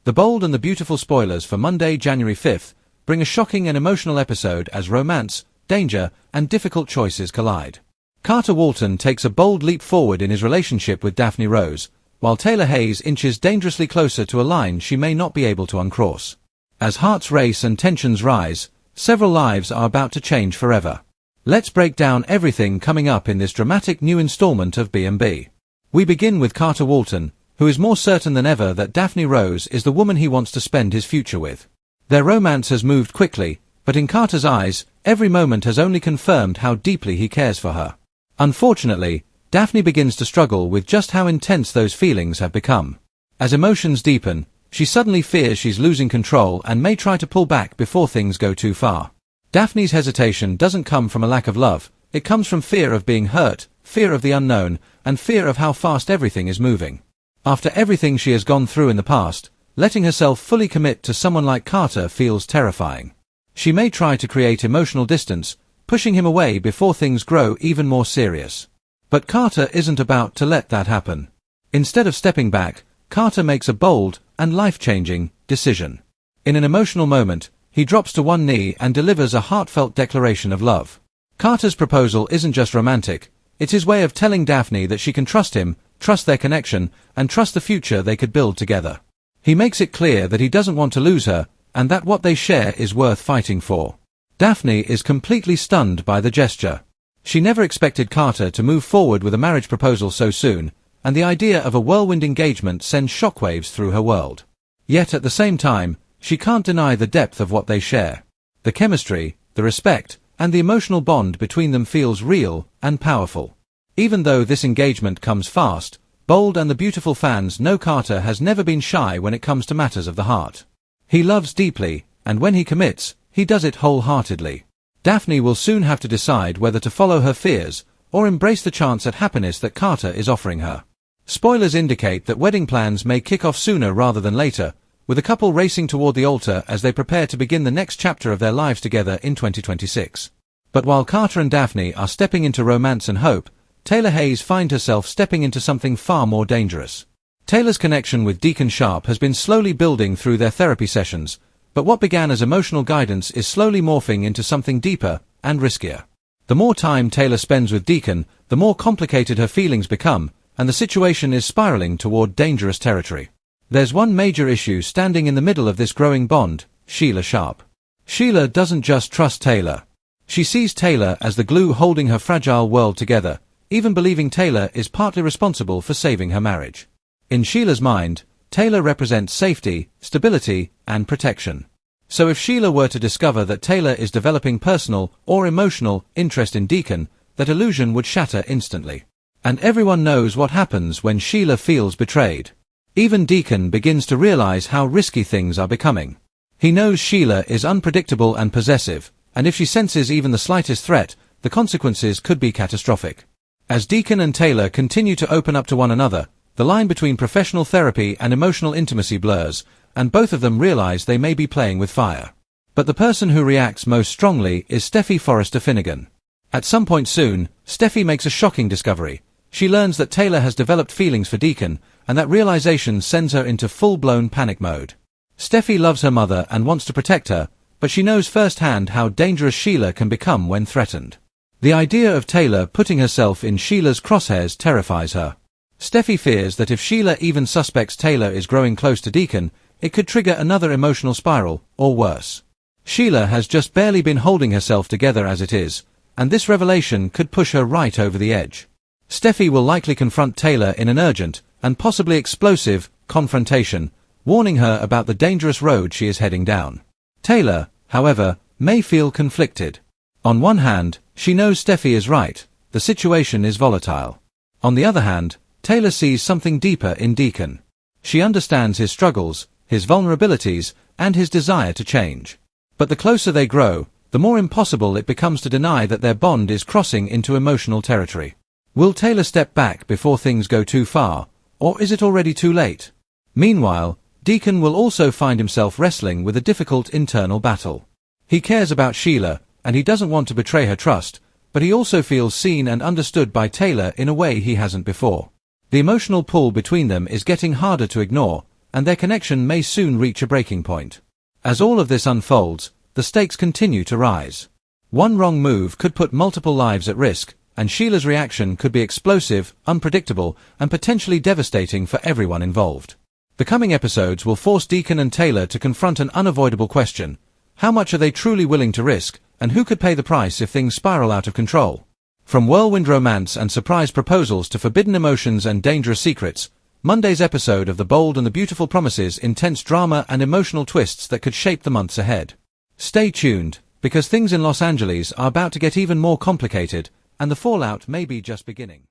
The Bold and the Beautiful spoilers for Monday, January 5th, bring a shocking and emotional episode as romance, danger, and difficult choices collide. Carter Walton takes a bold leap forward in his relationship with Daphne Rose, while Taylor Hayes inches dangerously closer to a line she may not be able to uncross. As hearts race and tensions rise, several lives are about to change forever. Let's break down everything coming up in this dramatic new installment of B&B. We begin with Carter Walton, who is more certain than ever that Daphne Rose is the woman he wants to spend his future with. Their romance has moved quickly, but in Carter's eyes, every moment has only confirmed how deeply he cares for her. Unfortunately, Daphne begins to struggle with just how intense those feelings have become. As emotions deepen, she suddenly fears she's losing control and may try to pull back before things go too far. Daphne's hesitation doesn't come from a lack of love, it comes from fear of being hurt, fear of the unknown, and fear of how fast everything is moving. After everything she has gone through in the past, letting herself fully commit to someone like Carter feels terrifying. She may try to create emotional distance, pushing him away before things grow even more serious. But Carter isn't about to let that happen. Instead of stepping back, Carter makes a bold and life-changing decision. In an emotional moment, he drops to one knee and delivers a heartfelt declaration of love. Carter's proposal isn't just romantic, it's his way of telling Daphne that she can trust him, trust their connection, and trust the future they could build together. He makes it clear that he doesn't want to lose her, and that what they share is worth fighting for. Daphne is completely stunned by the gesture. She never expected Carter to move forward with a marriage proposal so soon, and the idea of a whirlwind engagement sends shockwaves through her world. Yet at the same time, she can't deny the depth of what they share. The chemistry, the respect, and the emotional bond between them feels real and powerful. Even though this engagement comes fast, Bold and the Beautiful fans know Carter has never been shy when it comes to matters of the heart. He loves deeply, and when he commits, he does it wholeheartedly. Daphne will soon have to decide whether to follow her fears, or embrace the chance at happiness that Carter is offering her. Spoilers indicate that wedding plans may kick off sooner rather than later, with the couple racing toward the altar as they prepare to begin the next chapter of their lives together in 2026. But while Carter and Daphne are stepping into romance and hope, Taylor Hayes finds herself stepping into something far more dangerous. Taylor's connection with Deacon Sharp has been slowly building through their therapy sessions, but what began as emotional guidance is slowly morphing into something deeper and riskier. The more time Taylor spends with Deacon, the more complicated her feelings become, and the situation is spiraling toward dangerous territory. There's one major issue standing in the middle of this growing bond: Sheila Sharp. Sheila doesn't just trust Taylor. She sees Taylor as the glue holding her fragile world together, even believing Taylor is partly responsible for saving her marriage. In Sheila's mind, Taylor represents safety, stability, and protection. So if Sheila were to discover that Taylor is developing personal or emotional interest in Deacon, that illusion would shatter instantly. And everyone knows what happens when Sheila feels betrayed. Even Deacon begins to realize how risky things are becoming. He knows Sheila is unpredictable and possessive, and if she senses even the slightest threat, the consequences could be catastrophic. As Deacon and Taylor continue to open up to one another, the line between professional therapy and emotional intimacy blurs, and both of them realize they may be playing with fire. But the person who reacts most strongly is Steffi Forrester Finnegan. At some point soon, Steffi makes a shocking discovery. She learns that Taylor has developed feelings for Deacon, and that realization sends her into full-blown panic mode. Steffi loves her mother and wants to protect her, but she knows firsthand how dangerous Sheila can become when threatened. The idea of Taylor putting herself in Sheila's crosshairs terrifies her. Steffi fears that if Sheila even suspects Taylor is growing close to Deacon, it could trigger another emotional spiral, or worse. Sheila has just barely been holding herself together as it is, and this revelation could push her right over the edge. Steffi will likely confront Taylor in an urgent, and possibly explosive, confrontation, warning her about the dangerous road she is heading down. Taylor, however, may feel conflicted. On one hand, she knows Steffi is right, the situation is volatile. On the other hand, Taylor sees something deeper in Deacon. She understands his struggles, his vulnerabilities, and his desire to change. But the closer they grow, the more impossible it becomes to deny that their bond is crossing into emotional territory. Will Taylor step back before things go too far, or is it already too late? Meanwhile, Deacon will also find himself wrestling with a difficult internal battle. He cares about Sheila, and he doesn't want to betray her trust, but he also feels seen and understood by Taylor in a way he hasn't before. The emotional pull between them is getting harder to ignore, and their connection may soon reach a breaking point. As all of this unfolds, the stakes continue to rise. One wrong move could put multiple lives at risk, and Sheila's reaction could be explosive, unpredictable, and potentially devastating for everyone involved. The coming episodes will force Deacon and Taylor to confront an unavoidable question: how much are they truly willing to risk, and who could pay the price if things spiral out of control? From whirlwind romance and surprise proposals to forbidden emotions and dangerous secrets, Monday's episode of The Bold and the Beautiful promises intense drama and emotional twists that could shape the months ahead. Stay tuned, because things in Los Angeles are about to get even more complicated, and the fallout may be just beginning.